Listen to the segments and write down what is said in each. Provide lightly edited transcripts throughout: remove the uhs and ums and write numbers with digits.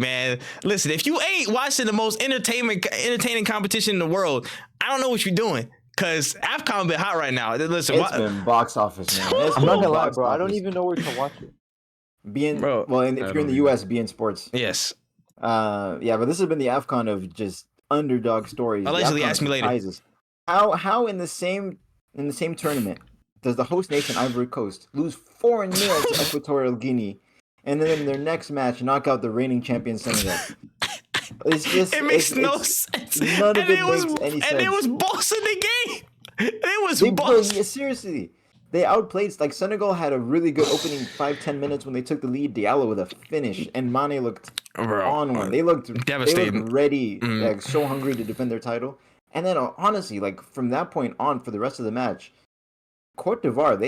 Man, listen, if you ain't watching the most entertaining competition in the world, I don't know what you're doing. Cause AFCON been hot right now. Listen, It's been box office, man. It's I'm not been gonna lie, box bro. I don't office. even know where to watch it. Bro, And if you're in the U.S., be in sports. yes. Yeah, but this has been the AFCON of just underdog stories. Allegedly, the AFCON ask me of later. surprises. How in the same tournament does the host nation Ivory Coast lose 4-0 to Equatorial Guinea, and then in their next match knock out the reigning champion Senegal? It makes no sense. None of it makes any sense. And it was boss in the game. It was Bro, boss. yeah, seriously. They outplayed. Like, Senegal had a really good opening 5-10 minutes when they took the lead. Diallo with a finish, and Mane looked on one. They looked devastated. They looked ready, like so hungry to defend their title. And then honestly, like from that point on, for the rest of the match, Cote d'Ivoire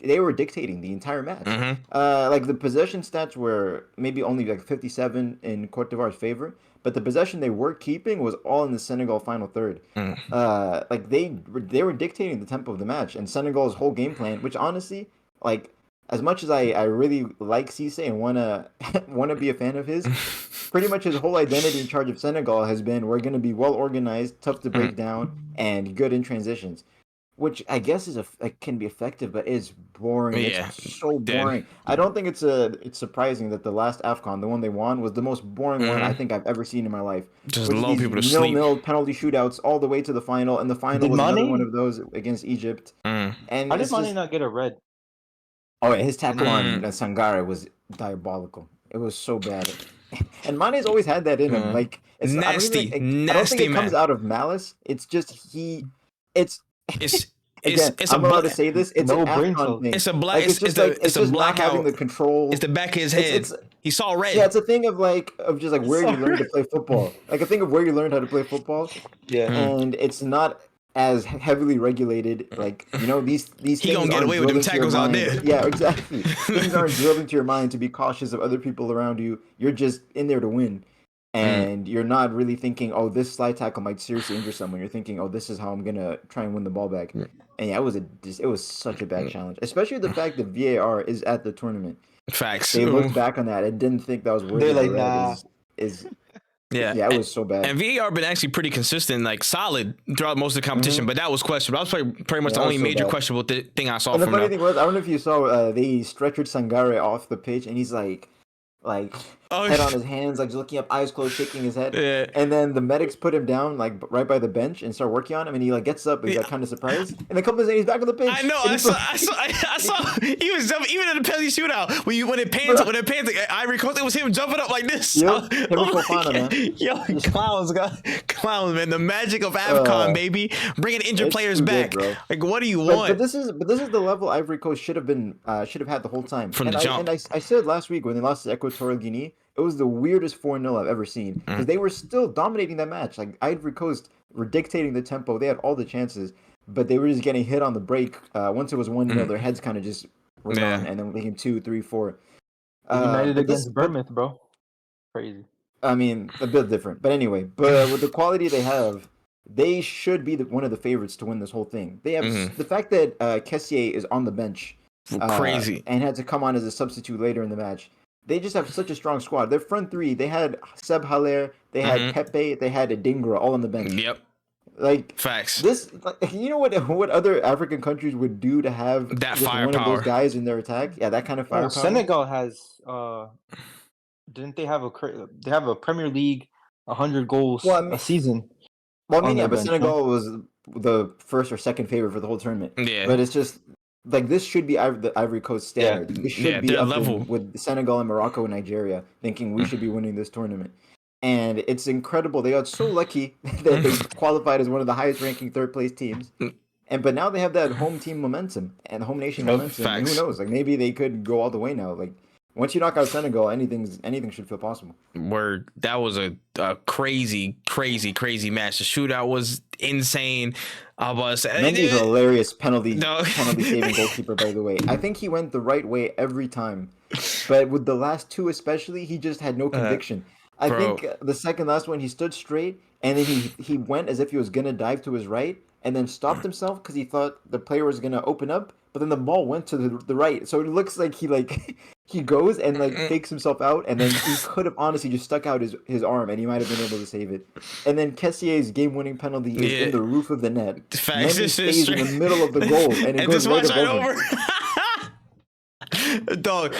they were dictating the entire match. Like the possession stats were maybe only like 57 in Cote d'Ivoire's favor, but the possession they were keeping was all in the Senegal final third. Like they were dictating the tempo of the match, and Senegal's whole game plan, which honestly, like as much as I really like Cisse and wanna be a fan of his, pretty much his whole identity in charge of Senegal has been we're gonna be well organized, tough to break down, and good in transitions. Which I guess can be effective, but is boring. Yeah, it's so boring. I don't think it's surprising that the last AFCON, the one they won, was the most boring one I think I've ever seen in my life. Just lull people to sleep. 0-0 penalty shootouts all the way to the final, and the final was another one of those against Egypt. And how did Mane not get a red? Oh, yeah, his tackle on Sangare was diabolical. It was so bad. And Mane's always had that in him. Like it's nasty. I don't think it comes out of malice. It's just I'm allowed to say this. It's an AFCON thing. It's a black. Like, it's just not having the control. It's the back of his head. He saw red. Yeah, it's a thing of just like where you learn to play football. Like a thing of where you learned how to play football. Yeah. And it's not as heavily regulated. Like these he things gonna get away with them tackles out there. Yeah, exactly. Things aren't drilled into your mind to be cautious of other people around you. You're just in there to win. And you're not really thinking, oh, this slide tackle might seriously injure someone. You're thinking, oh, this is how I'm gonna try and win the ball back. And yeah, it was such a bad challenge, especially the fact that VAR is at the tournament. Facts. They looked back on that and didn't think that was worth it. They're like, nah. Yeah, it was so bad. And VAR been actually pretty consistent, like solid throughout most of the competition, but that was questionable. That was pretty much the only major questionable thing I saw. And the funny thing was, I don't know if you saw, they stretchered Sangare off the pitch, and he's like head on his hands, like just looking up, eyes closed, shaking his head. Yeah. And then the medics put him down like right by the bench and start working on him, and he like gets up and he's like kind of surprised. And a couple of he's back on the pitch. I know. I saw. He was jumping even in the penalty shootout when it pans like Ivory Coast. It was him jumping up like this. Yep. Man. Yo, clowns, man. The magic of AFCON, baby. Bringing injured players back. Good, like, what do you want? But this is the level Ivory Coast should have had the whole time from the jump. I said last week when they lost to Equatorial Guinea, it was the weirdest 4-0 I've ever seen because they were still dominating that match. Like Ivory Coast were dictating the tempo. They had all the chances, but they were just getting hit on the break. Once it was 1-0, their heads kind of just were gone, and then making 2, 3, 4. United against Bournemouth, bro. Crazy. I mean, a bit different, but anyway. But with the quality they have, they should be one of the favorites to win this whole thing. They have the fact that Kessié is on the bench, crazy, and had to come on as a substitute later in the match. They just have such a strong squad. Their front three, they had Seb Haller, they had Pepe, they had Adingra all on the bench. Yep. Like facts. This, you know what other African countries would do to have that just one of those guys in their attack? Yeah, that kind of firepower. Senegal has. Didn't they have a Premier League 100 goals a season? Well, I mean, yeah, but Senegal was the first or second favorite for the whole tournament. Yeah, but it's just. Like this should be the Ivory Coast standard. Yeah. This should be up level with Senegal and Morocco and Nigeria, thinking we should be winning this tournament. And it's incredible. They got so lucky that they qualified as one of the highest-ranking third-place teams. But now they have that home team momentum and home nation momentum. And who knows? Like maybe they could go all the way now. Like once you knock out Senegal, anything should feel possible. Word. That was a crazy match. The shootout was insane. Mendy's a hilarious penalty saving goalkeeper, by the way. I think he went the right way every time, but with the last two especially, he just had no conviction. I think the second last one, he stood straight and then he went as if he was gonna dive to his right, and then stopped himself because he thought the player was gonna open up, but then the ball went to the right, so it looks like he He goes and like fakes himself out, and then he could have honestly just stuck out his arm, and he might have been able to save it. And then Kessier's game-winning penalty is in the roof of the net. Mendy stays in the middle of the goal, and it goes right over. Dog,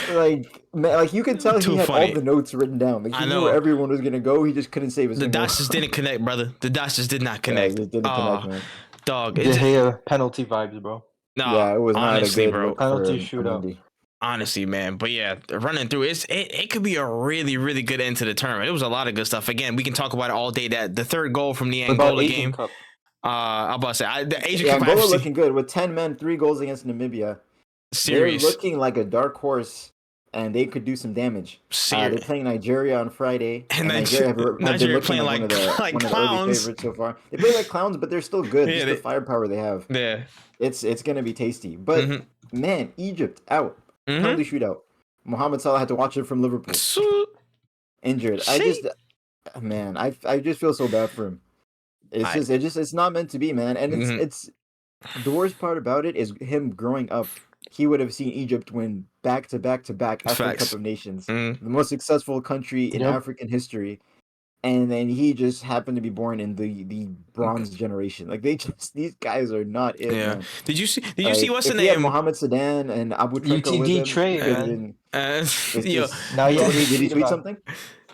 like you can tell he had all the notes written down. Like he knew where everyone was gonna go. He just couldn't save his. The dots just didn't connect, brother. The dots just did not connect. Yeah, it didn't connect, man. Dog, penalty vibes, bro. No, yeah, it was honestly, not a good bro. Penalty shootout. Honestly, man. But yeah, running through it could be a really, really good end to the tournament. It was a lot of good stuff. Again, we can talk about it all day. That the third goal from the Angola game. Cup? I'm about to say the Asian Cup. Angola looking good with 10 men, 3 goals against Namibia. Serious. They're looking like a dark horse, and they could do some damage. They're playing Nigeria on Friday, and Nigeria have been playing like one of the early favorites so far. They play like clowns, but they're still good. Just the firepower they have. Yeah, it's gonna be tasty. But man, Egypt out. Penalty shootout. Mohamed Salah had to watch it from Liverpool. Injured. I just feel so bad for him. It's not meant to be, man. And it's the worst part about it is him growing up. He would have seen Egypt win back to back African Cup of Nations, the most successful country in African history. And then he just happened to be born in the bronze generation. Like these guys are not it. Yeah. Man. Did you see what's the name? Had Mohamed Sadan and Abu Trika with him. Trey, did he tweet something?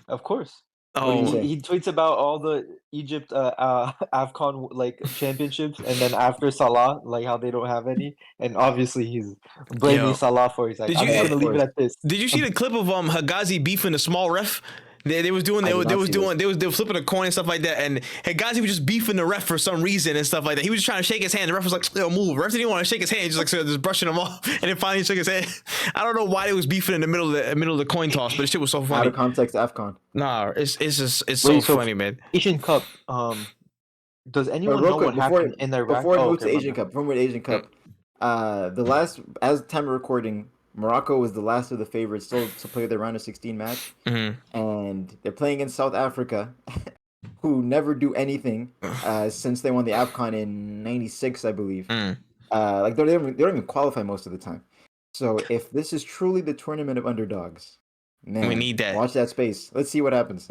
Of course. Oh, he tweets about all the Egypt AFCON like championships, and then after Salah, like how they don't have any, and obviously he's blaming Salah for. He's like, I'm just gonna leave it at this. Did you see the clip of Higazi beefing the small ref? They were flipping a coin and stuff like that, and Higazi was just beefing the ref for some reason and stuff like that. He was just trying to shake his hand. The ref was like, "Yo, move." The ref didn't want to shake his hand, just brushing him off, and then finally shook his hand. I don't know why they was beefing in the middle of the coin toss, but the shit was so funny. Out of context, AFCON. Nah, it's so funny, man. Asian Cup. Does anyone know what happened in their before we move to Asian Cup? The last, as time of recording, Morocco was the last of the favorites still to play their round of 16 match, and they're playing against South Africa, who never do anything since they won the AFCON in '96, I believe. Like they don't even qualify most of the time. So if this is truly the tournament of underdogs, man, we need that. Watch that space. Let's see what happens.